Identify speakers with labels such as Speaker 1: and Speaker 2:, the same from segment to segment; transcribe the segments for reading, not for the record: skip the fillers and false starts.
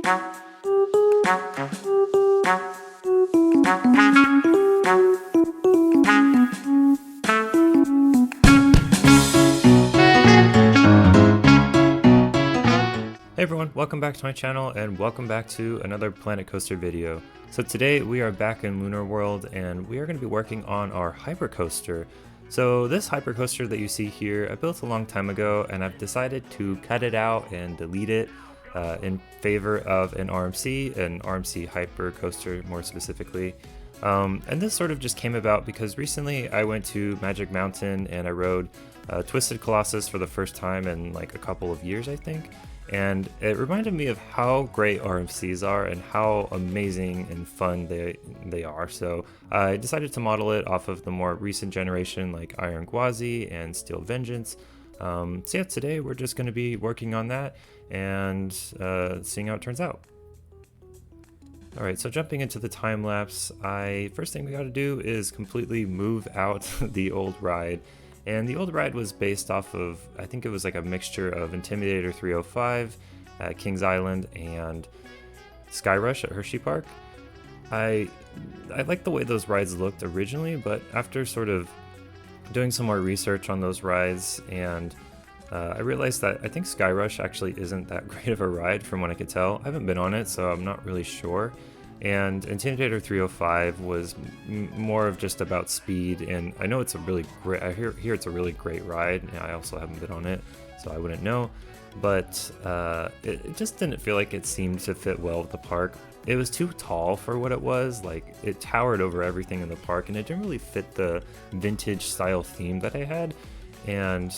Speaker 1: Hey everyone, welcome back to my channel and welcome back to another Planet Coaster video. So today we are back in Lunarworld and we are going to be working on our hypercoaster. So this hypercoaster that you see here I built a long time ago and I've decided to cut it out and delete it in favor of an RMC hypercoaster more specifically. And this sort of just came about because recently I went to Magic Mountain and I rode Twisted Colossus for the first time in like a couple of years I think. And it reminded me of how great RMCs are and how amazing and fun they are. So I decided to model it off of the more recent generation like Iron Gwazi and Steel Vengeance. So yeah, today we're just going to be working on that and seeing how it turns out. Alright, so jumping into the time lapse, first thing we got to do is completely move out the old ride. And the old ride was based off of, I think it was like a mixture of Intimidator 305 at Kings Island and Skyrush at Hershey Park. I liked the way those rides looked originally, but after sort of doing some more research on those rides, and I realized that I think Skyrush actually isn't that great of a ride from what I could tell. I haven't been on it, so I'm not really sure. And Intimidator 305 was more of just about speed, and I know it's a really great, I hear it's a really great ride, and I also haven't been on it, so I wouldn't know, but it just didn't feel like it seemed to fit well with the park. It was too tall for what it was, like it towered over everything in the park, and it didn't really fit the vintage style theme that I had. And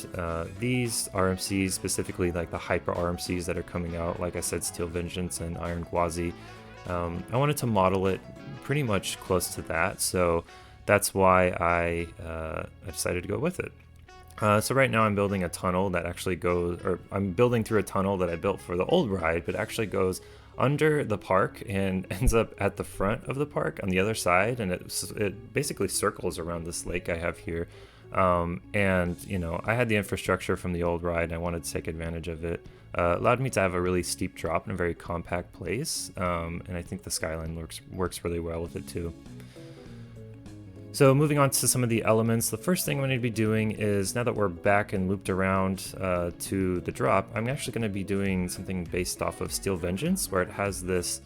Speaker 1: these RMCs, specifically like the hyper RMCs that are coming out, like I said, Steel Vengeance and Iron Gwazi, I wanted to model it pretty much close to that, so that's why I decided to go with it. So right now I'm building a tunnel that actually goes, or I'm building through a tunnel that I built for the old ride, but actually goes under the park and ends up at the front of the park on the other side, and it basically circles around this lake I have here. And you know, I had the infrastructure from the old ride and I wanted to take advantage of it. Allowed me to have a really steep drop in a very compact place, and I think the skyline works really well with it too. So moving on to some of the elements, the first thing I'm going to be doing is, now that we're back and looped around to the drop, I'm actually going to be doing something based off of Steel Vengeance, where it has this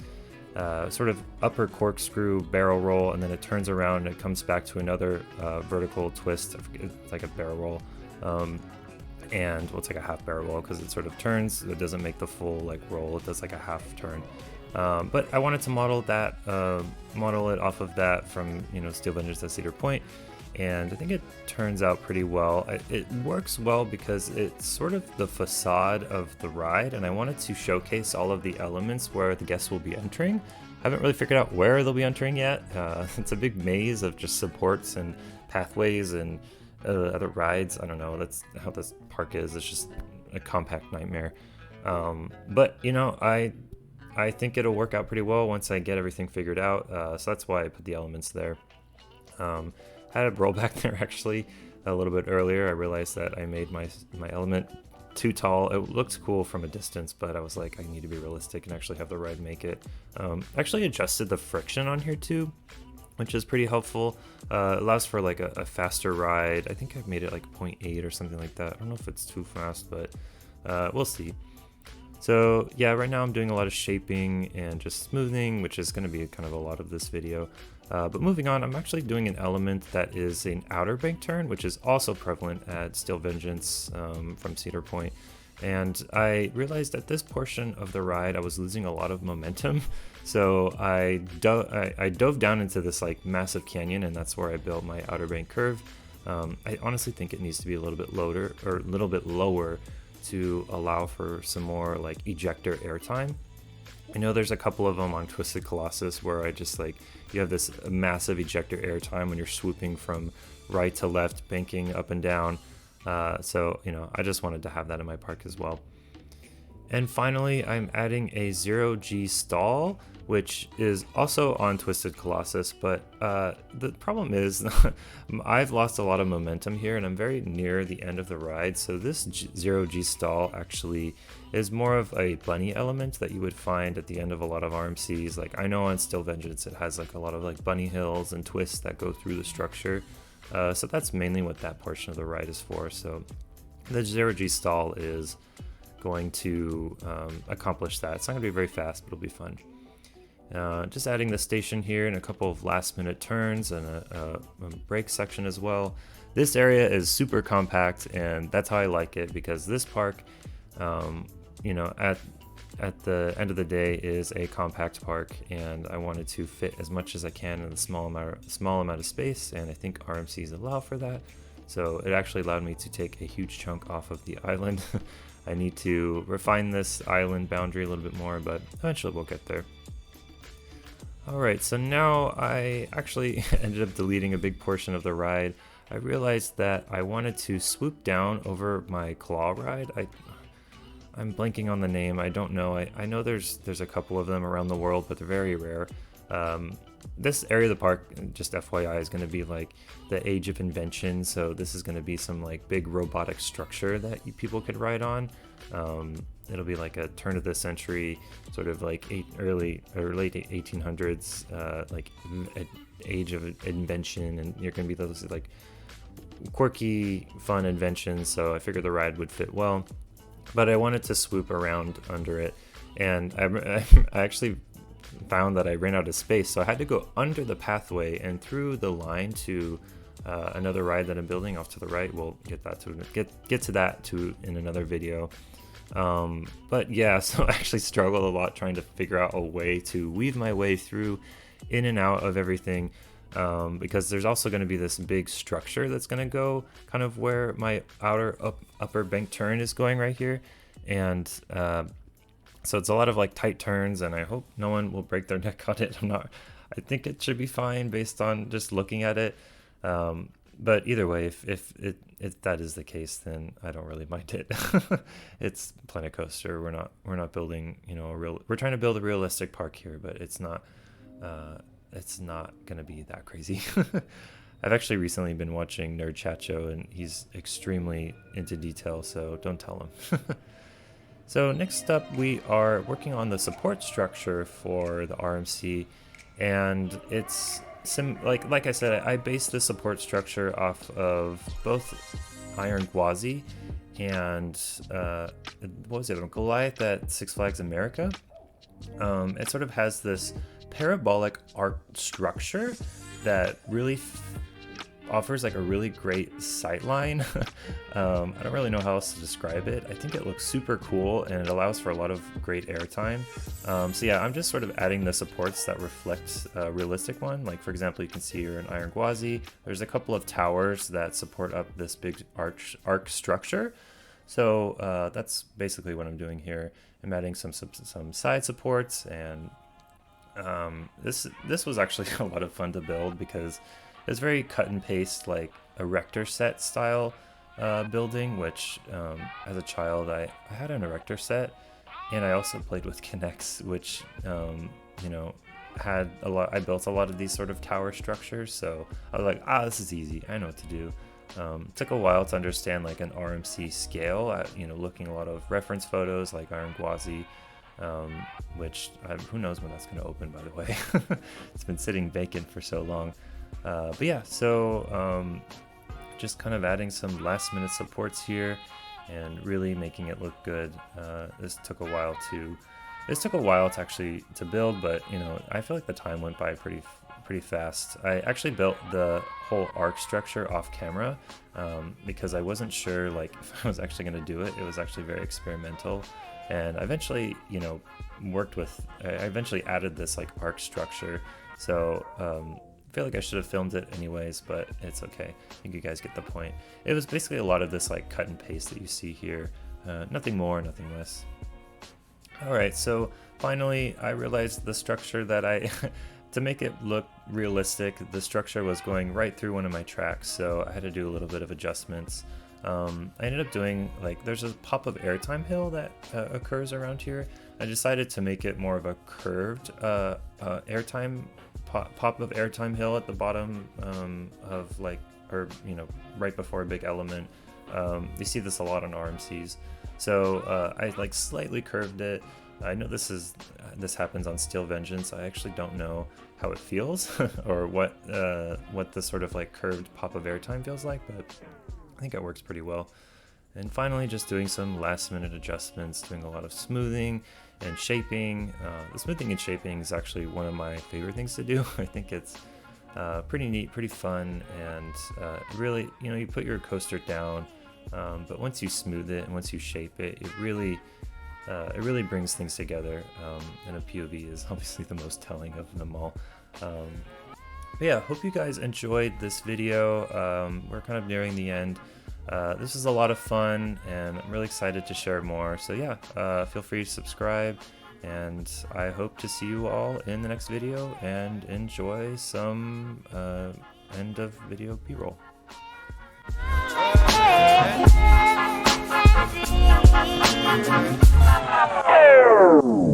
Speaker 1: sort of upper corkscrew barrel roll, and then it turns around and it comes back to another vertical twist. It's like a barrel roll, and well, it's like a half barrel roll because it sort of turns. It doesn't make the full like roll. It does like a half turn. But I wanted to model it off of that from, you know, Steel Vengeance at Cedar Point, and I think it turns out pretty well. It works well because it's sort of the facade of the ride, and I wanted to showcase all of the elements where the guests will be entering. I haven't really figured out where they'll be entering yet. It's a big maze of just supports and pathways and other rides. I don't know, that's how this park is. It's just a compact nightmare. But you know, I think it'll work out pretty well once I get everything figured out, so that's why I put the elements there. I had a rollback there actually a little bit earlier. I realized that I made my element too tall. It looked cool from a distance, but I was like, I need to be realistic and actually have the ride make it. Actually adjusted the friction on here too, which is pretty helpful. Allows for like a faster ride. I think I've made it like 0.8 or something like that. I don't know if it's too fast, but we'll see. So yeah, right now I'm doing a lot of shaping and just smoothing, which is going to be kind of a lot of this video. But moving on, I'm actually doing an element that is an outer bank turn, which is also prevalent at Steel Vengeance from Cedar Point. And I realized at this portion of the ride I was losing a lot of momentum, so I dove down into this like massive canyon, and that's where I built my outer bank curve. I honestly think it needs to be a little bit lower to allow for some more like ejector airtime. I know there's a couple of them on Twisted Colossus where I just like, you have this massive ejector airtime when you're swooping from right to left, banking up and down. So, you know, I just wanted to have that in my park as well. And finally, I'm adding a 0G stall, which is also on Twisted Colossus, but the problem is I've lost a lot of momentum here and I'm very near the end of the ride, so this 0G stall actually is more of a bunny element that you would find at the end of a lot of RMCs. Like, I know on Still Vengeance it has like a lot of like bunny hills and twists that go through the structure, so that's mainly what that portion of the ride is for. So the 0G stall is going to accomplish that. It's not going to be very fast, but it'll be fun. Just adding the station here and a couple of last minute turns and a brake section as well. This area is super compact, and that's how I like it, because this park, you know, at the end of the day is a compact park, and I wanted to fit as much as I can in a small amount of space, and I think RMCs allow for that. So it actually allowed me to take a huge chunk off of the island. I need to refine this island boundary a little bit more, but eventually we'll get there. Alright, so now I actually ended up deleting a big portion of the ride. I realized that I wanted to swoop down over my claw ride. I'm blanking on the name, I don't know. I know there's a couple of them around the world, but they're very rare. This area of the park, just FYI, is going to be like the age of invention, so this is going to be some like big robotic structure that people could ride on. It'll be like a turn of the century, sort of like early or late 1800s, like age of invention, and you're going to be those like quirky, fun inventions. So I figured the ride would fit well, but I wanted to swoop around under it, and I actually found that I ran out of space, so I had to go under the pathway and through the line to another ride that I'm building off to the right. We'll get to that in another video. But yeah, so I actually struggled a lot trying to figure out a way to weave my way through in and out of everything, because there's also going to be this big structure that's going to go kind of where my upper bank turn is going right here, and so it's a lot of like tight turns, and I hope no one will break their neck on it. I think it should be fine based on just looking at it. But either way, if that is the case, then I don't really mind it. It's Planet Coaster. We're not building, you know, we're trying to build a realistic park here, but it's not gonna be that crazy. I've actually recently been watching Nerd Chacho, and he's extremely into detail, so don't tell him. So next up, we are working on the support structure for the RMC, and it's like I said, I based the support structure off of both Iron Gwazi and what was the other one? Goliath at Six Flags America. It sort of has this parabolic arc structure that really offers like a really great sightline. I don't really know how else to describe it. I think it looks super cool, and it allows for a lot of great airtime. So yeah, I'm just sort of adding the supports that reflect a realistic one. Like, for example, you can see here in Iron Gwazi, there's a couple of towers that support up this big arc structure. So that's basically what I'm doing here. I'm adding some side supports, and this was actually a lot of fun to build, because it's very cut and paste, like a Erector set style building, which as a child I had an Erector set, and I also played with Kinects, which you know, had a lot. I built a lot of these sort of tower structures, so I was like, this is easy, I know what to do. It took a while to understand like an RMC scale, you know, looking a lot of reference photos like Iron Gwazi, which who knows when that's going to open, by the way. It's been sitting vacant for so long. But yeah, so just kind of adding some last minute supports here and really making it look good. This took a while to actually to build, but you know, I feel like the time went by pretty fast. I actually built the whole arc structure off camera, because I wasn't sure like if I was actually going to do it. It was actually very experimental, and I eventually, you know, I eventually added this like arc structure. So I feel like I should have filmed it anyways, but it's okay. I think you guys get the point. It was basically a lot of this like cut and paste that you see here. Nothing more, nothing less. Alright, so finally I realized the structure that to make it look realistic, the structure was going right through one of my tracks, so I had to do a little bit of adjustments. I ended up doing, like, there's a pop of airtime hill that occurs around here. I decided to make it more of a curved airtime pop of airtime hill at the bottom of, like, or you know, right before a big element. You see this a lot on RMCs. So I like slightly curved it. I know this happens on Steel Vengeance. I actually don't know how it feels or what the sort of like curved pop of airtime feels like, but I think it works pretty well. And finally, just doing some last minute adjustments, doing a lot of smoothing and shaping. The smoothing and shaping is actually one of my favorite things to do. I think it's pretty neat, pretty fun, and really, you know, you put your coaster down, but once you smooth it and once you shape it, it really brings things together, and a POV is obviously the most telling of them all. But yeah, hope you guys enjoyed this video. We're kind of nearing the end. This was a lot of fun, and I'm really excited to share more. So yeah, feel free to subscribe, and I hope to see you all in the next video, and enjoy some end of video B-roll.
Speaker 2: Oh!